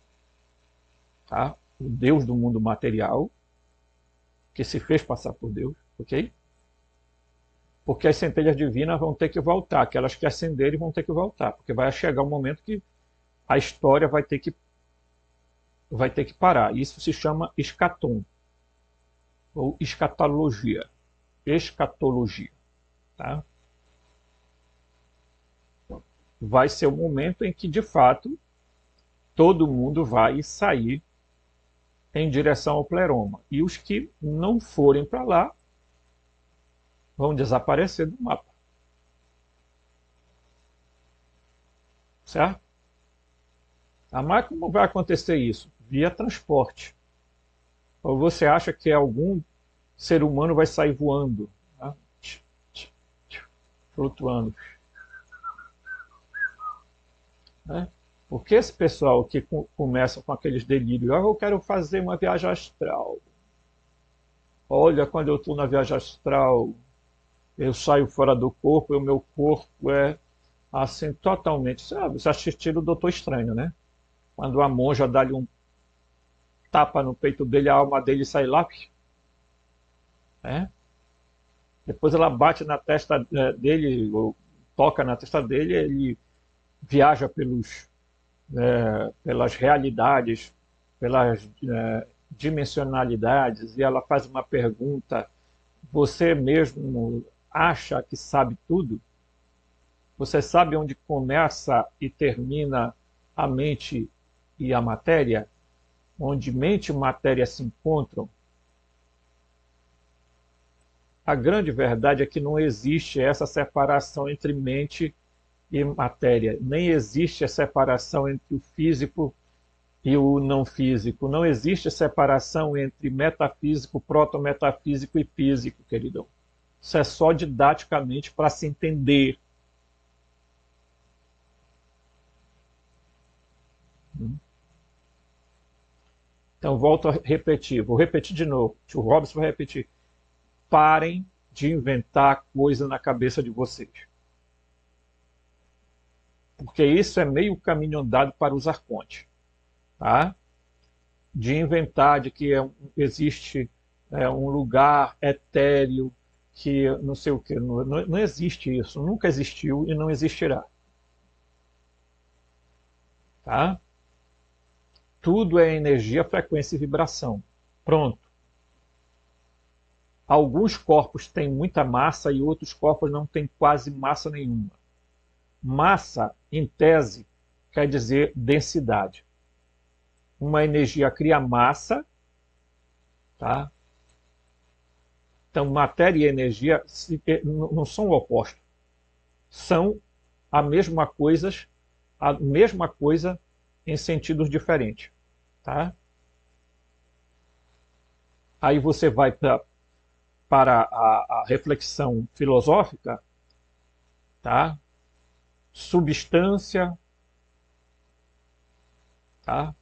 tá? O Deus do mundo material, que se fez passar por Deus, ok? Porque as centelhas divinas vão ter que voltar, aquelas que ascenderem vão ter que voltar, porque vai chegar um momento que a história vai ter que parar. Isso se chama escatom, ou escatologia. Escatologia. tá? Vai ser o momento em que, de fato, todo mundo vai sair em direção ao pleroma. E os que não forem para lá vão desaparecer do mapa. Certo? Mas como vai acontecer isso? Via transporte. Ou você acha que algum ser humano vai sair voando, tá? Flutuando, né? Porque esse pessoal que começa com aqueles delírios, eu quero fazer uma viagem astral. Olha, quando eu estou na viagem astral, eu saio fora do corpo e o meu corpo é assim totalmente. Sabe, você assistiu o Doutor Estranho, né? Quando a monja dá-lhe um tapa no peito dele, a alma dele sai lá, né? Depois ela bate na testa dele, ou toca na testa dele, ele viaja pelas realidades, pelas dimensionalidades, e ela faz uma pergunta: você mesmo acha que sabe tudo? Você sabe onde começa e termina a mente e a matéria? Onde mente e matéria se encontram? A grande verdade é que não existe essa separação entre mente e matéria. Nem existe a separação entre o físico e o não físico. Não existe separação entre metafísico, protometafísico e físico, queridão. Isso é só didaticamente para se entender. Então, volto a repetir. Vou repetir de novo. O Robson vai repetir. Parem de inventar coisa na cabeça de vocês. Porque isso é meio caminho andado para os arcontes. Tá? De inventar de que existe um lugar etéreo, que não sei o que. Não existe isso. Nunca existiu e não existirá. Tá? Tudo é energia, frequência e vibração. Pronto. Alguns corpos têm muita massa e outros corpos não têm quase massa nenhuma. Massa, em tese, quer dizer densidade. Uma energia cria massa, tá? Então, matéria e energia não são opostos. São a mesma coisa em sentidos diferentes, tá? Aí você vai para a reflexão filosófica, tá? Substância, tá?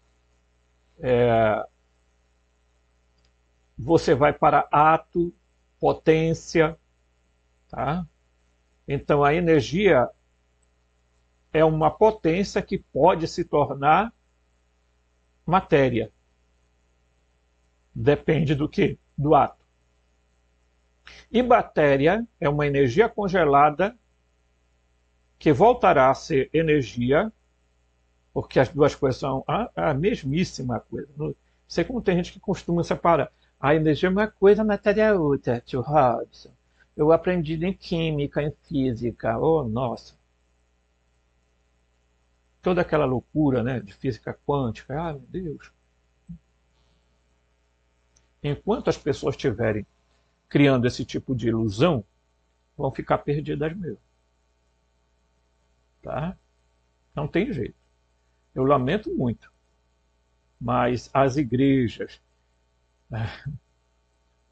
Você vai para ato, potência, tá? Então a energia é uma potência que pode se tornar matéria. Depende do quê? Do ato. E matéria é uma energia congelada que voltará a ser energia, porque as duas coisas são a mesmíssima coisa. Não sei como tem gente que costuma separar. A energia é uma coisa, a matéria é outra, tio Robson. Eu aprendi em química, em física. Oh, nossa. Toda aquela loucura, né, de física quântica. Ah, meu Deus. Enquanto as pessoas estiverem criando esse tipo de ilusão, vão ficar perdidas mesmo. Tá? Não tem jeito. Eu lamento muito, mas as igrejas,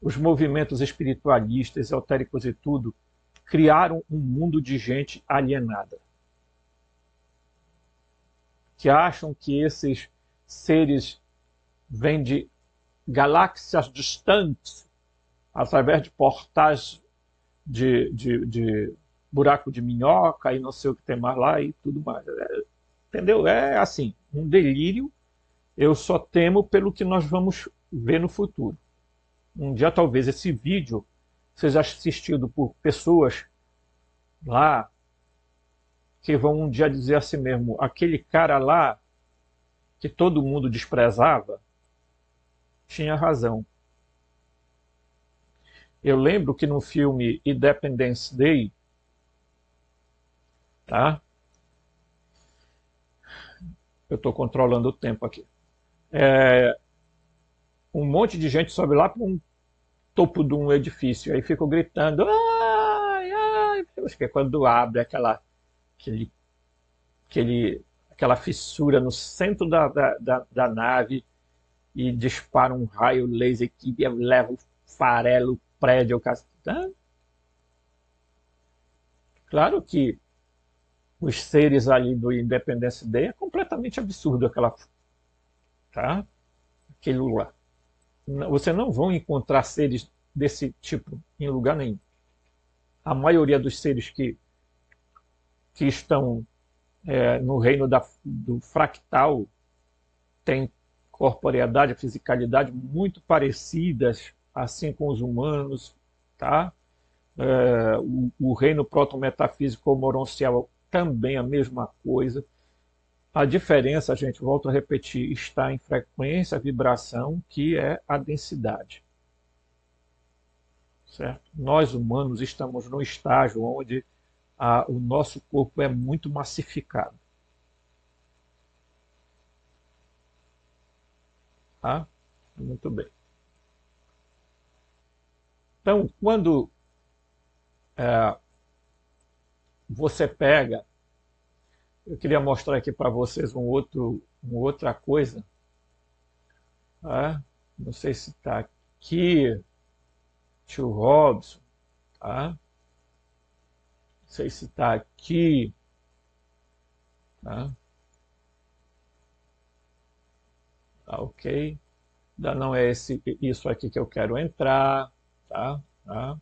os movimentos espiritualistas, esotéricos e tudo, criaram um mundo de gente alienada, que acham que esses seres vêm de galáxias distantes, através de portais de buraco de minhoca e não sei o que tem mais lá e tudo mais. Entendeu? É assim, um delírio. Eu só temo pelo que nós vamos ver no futuro. Um dia talvez esse vídeo seja assistido por pessoas lá que vão um dia dizer assim mesmo: aquele cara lá que todo mundo desprezava tinha razão. Eu lembro que no filme Independence Day, tá? Eu estou controlando o tempo aqui. Um monte de gente sobe lá para um topo de um edifício, aí ficam gritando, ai, ai, acho que é quando abre aquele, aquela fissura no centro da nave e dispara um raio laser que leva o farelo, o prédio, o castelo. Claro que os seres ali do Independence Day é completamente absurdo tá? Aquele lugar. Você não vão encontrar seres desse tipo em lugar nenhum. A maioria dos seres que estão no reino do fractal tem corporeidade, fisicalidade muito parecidas, assim com os humanos, tá? O reino proto-metafísico ou moroncial também a mesma coisa. A diferença, gente, volto a repetir, está em frequência, vibração, que é a densidade. Certo? Nós humanos estamos num estágio onde o nosso corpo é muito massificado. Tá? Muito bem. Então, quando você pega, eu queria mostrar aqui para vocês uma outra coisa. Tá? Não sei se está aqui, tio Robson, tá? Não sei se está aqui, tá? Tá ok. Ainda não é isso aqui que eu quero entrar, tá? Tá?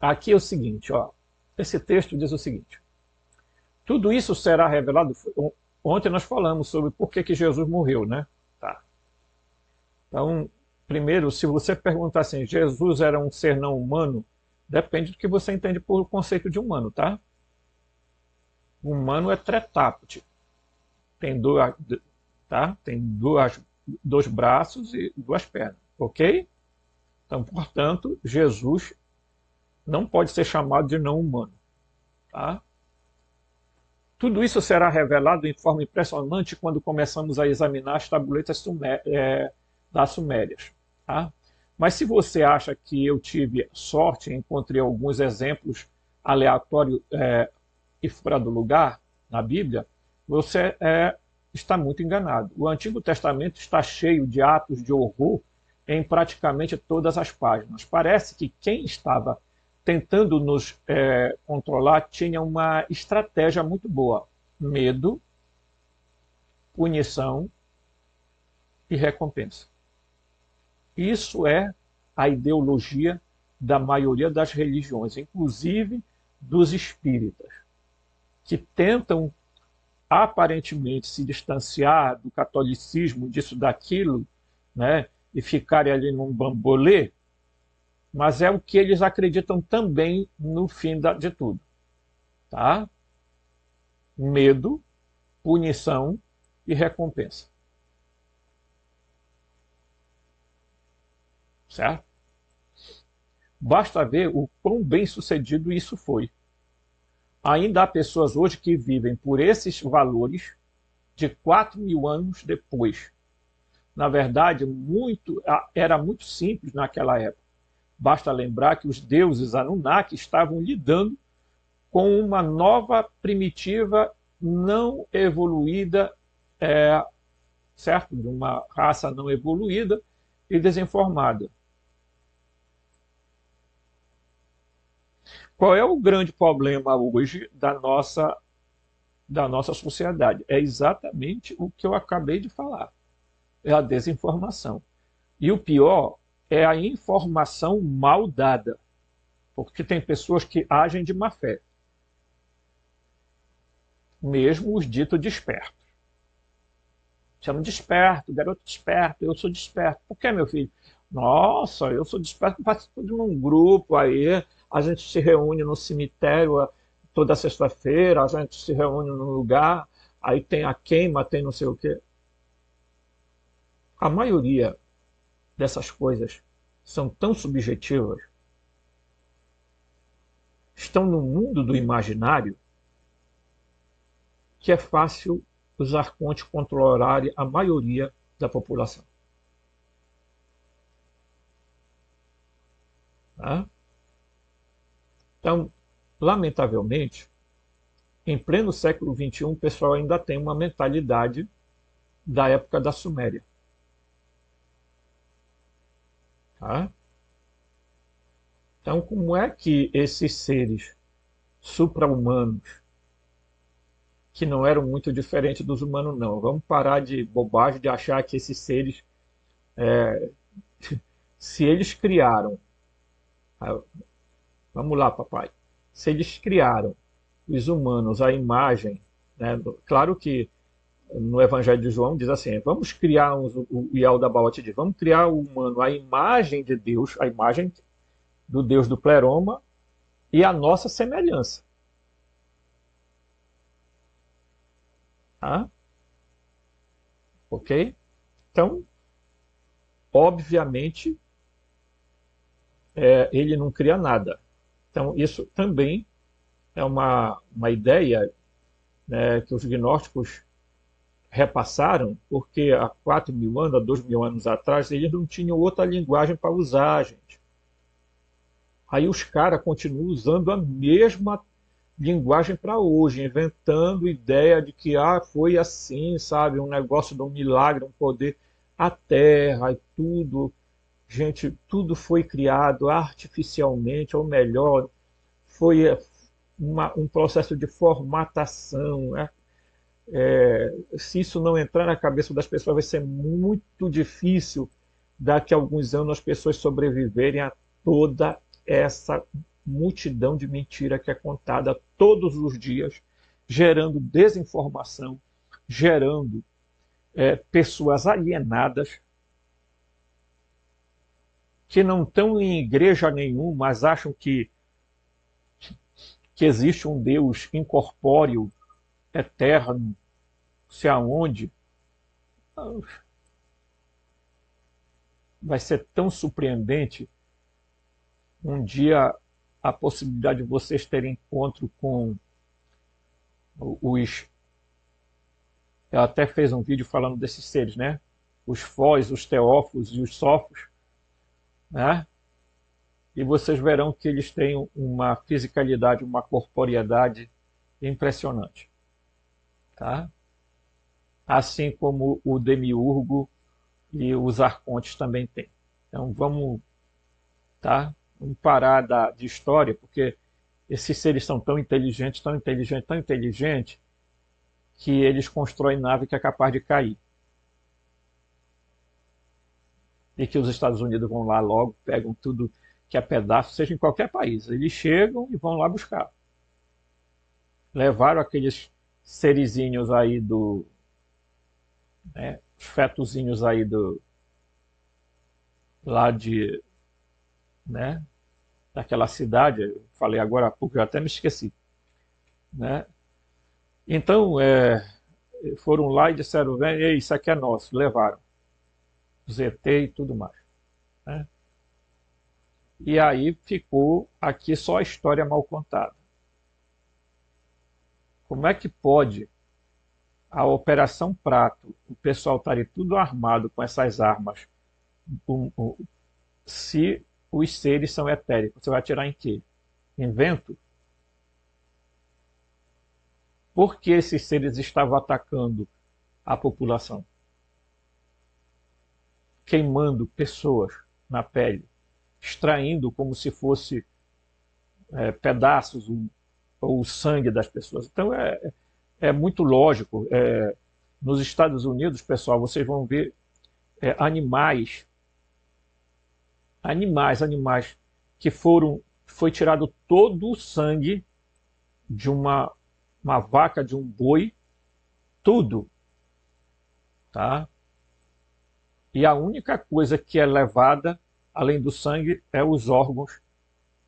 Aqui é o seguinte, ó. Esse texto diz o seguinte: tudo isso será revelado. Ontem nós falamos sobre por que Jesus morreu, né? Tá. Então, primeiro, se você perguntar assim, Jesus era um ser não humano, depende do que você entende por conceito de humano, tá? Humano é tretápode. Tem dois braços e duas pernas, ok? Então, portanto, Jesus não pode ser chamado de não humano, tá? Tudo isso será revelado em forma impressionante quando começamos a examinar as tabuletas das Sumérias, tá? Mas se você acha que eu tive sorte e encontrei alguns exemplos aleatórios e fora do lugar na Bíblia, você está muito enganado. O Antigo Testamento está cheio de atos de horror em praticamente todas as páginas. Parece que quem estava tentando nos controlar tinha uma estratégia muito boa: medo, punição e recompensa. Isso é a ideologia da maioria das religiões, inclusive dos espíritas, que tentam aparentemente se distanciar do catolicismo, disso, daquilo, né, e ficarem ali num bambolê, mas é o que eles acreditam também no fim de tudo. Tá? Medo, punição e recompensa. Certo? Basta ver o quão bem sucedido isso foi. Ainda há pessoas hoje que vivem por esses valores de 4.000 anos depois. Na verdade, era muito simples naquela época. Basta lembrar que os deuses Anunnaki estavam lidando com uma nova primitiva não evoluída, certo? De uma raça não evoluída e desinformada. Qual é o grande problema hoje da nossa sociedade? É exatamente o que eu acabei de falar. É a desinformação. E o pior é a informação mal dada. Porque tem pessoas que agem de má fé. Mesmo os ditos despertos. Chama de esperto, garoto desperto, eu sou desperto. Por que, meu filho? Nossa, eu sou desperto, participo de um grupo aí, a gente se reúne no cemitério toda sexta-feira, a gente se reúne num lugar, aí tem a queima, tem não sei o quê. A maioria dessas coisas são tão subjetivas, estão no mundo do imaginário, que é fácil os arcontes controlarem a maioria da população. Tá? Então, lamentavelmente, em pleno século XXI, o pessoal ainda tem uma mentalidade da época da Suméria. Tá? Então, como é que esses seres supra-humanos, que não eram muito diferentes dos humanos, não, vamos parar de bobagem de achar que esses seres, se eles criaram, vamos lá, papai, se eles criaram os humanos à imagem, né, claro que no Evangelho de João diz assim, vamos criar o Iel da Baote diz, vamos criar o humano à imagem de Deus, a imagem do Deus do Pleroma e a nossa semelhança. Tá? Ok? Então, obviamente, ele não cria nada. Então, isso também é uma ideia, né, que os gnósticos repassaram, porque há 4.000 anos, há 2.000 anos atrás, eles não tinham outra linguagem para usar, gente. Aí os caras continuam usando a mesma linguagem para hoje, inventando ideia de que foi assim, sabe, um negócio de um milagre, um poder, a terra e tudo, gente, tudo foi criado artificialmente, ou melhor, foi um processo de formatação, né? Se isso não entrar na cabeça das pessoas, vai ser muito difícil daqui a alguns anos as pessoas sobreviverem a toda essa multidão de mentira que é contada todos os dias, gerando desinformação, gerando pessoas alienadas que não estão em igreja nenhuma, mas acham que existe um Deus incorpóreo, eterno, se aonde. Vai ser tão surpreendente um dia a possibilidade de vocês terem encontro com os... Eu até fez um vídeo falando desses seres, né? Os Foz, os Teófos e os Sófos, né? E vocês verão que eles têm uma fisicalidade, uma corporeidade impressionante. Tá? Assim como o Demiurgo e os Arcontes também têm. Então vamos parar de história, porque esses seres são tão inteligentes, tão inteligentes, tão inteligentes, que eles constroem nave que é capaz de cair. E que os Estados Unidos vão lá logo, pegam tudo que é pedaço, seja em qualquer país. Eles chegam e vão lá buscar. Levaram aqueles serizinhos aí os fetozinhos aí lá de, né, daquela cidade, eu falei agora há pouco, eu até me esqueci, né? Então, foram lá e disseram, isso aqui é nosso, levaram. ZT e tudo mais. Né? E aí ficou aqui só a história mal contada. Como é que pode a Operação Prato, o pessoal estar tudo armado com essas armas, se os seres são etéricos? Você vai atirar em quê? Em vento? Por que esses seres estavam atacando a população? Queimando pessoas na pele, extraindo como se fosse pedaços ou o sangue das pessoas. Então é muito lógico. Nos Estados Unidos, pessoal, vocês vão ver animais que foi tirado todo o sangue de uma vaca, de um boi, tudo, tá? E a única coisa que é levada, além do sangue, é os órgãos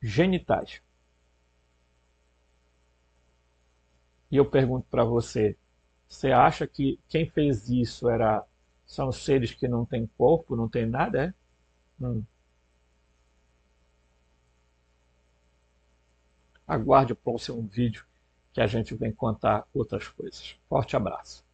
genitais. E eu pergunto para você, você acha que quem fez isso são seres que não têm corpo, não têm nada? Hum. Aguarde o próximo vídeo que a gente vem contar outras coisas. Forte abraço.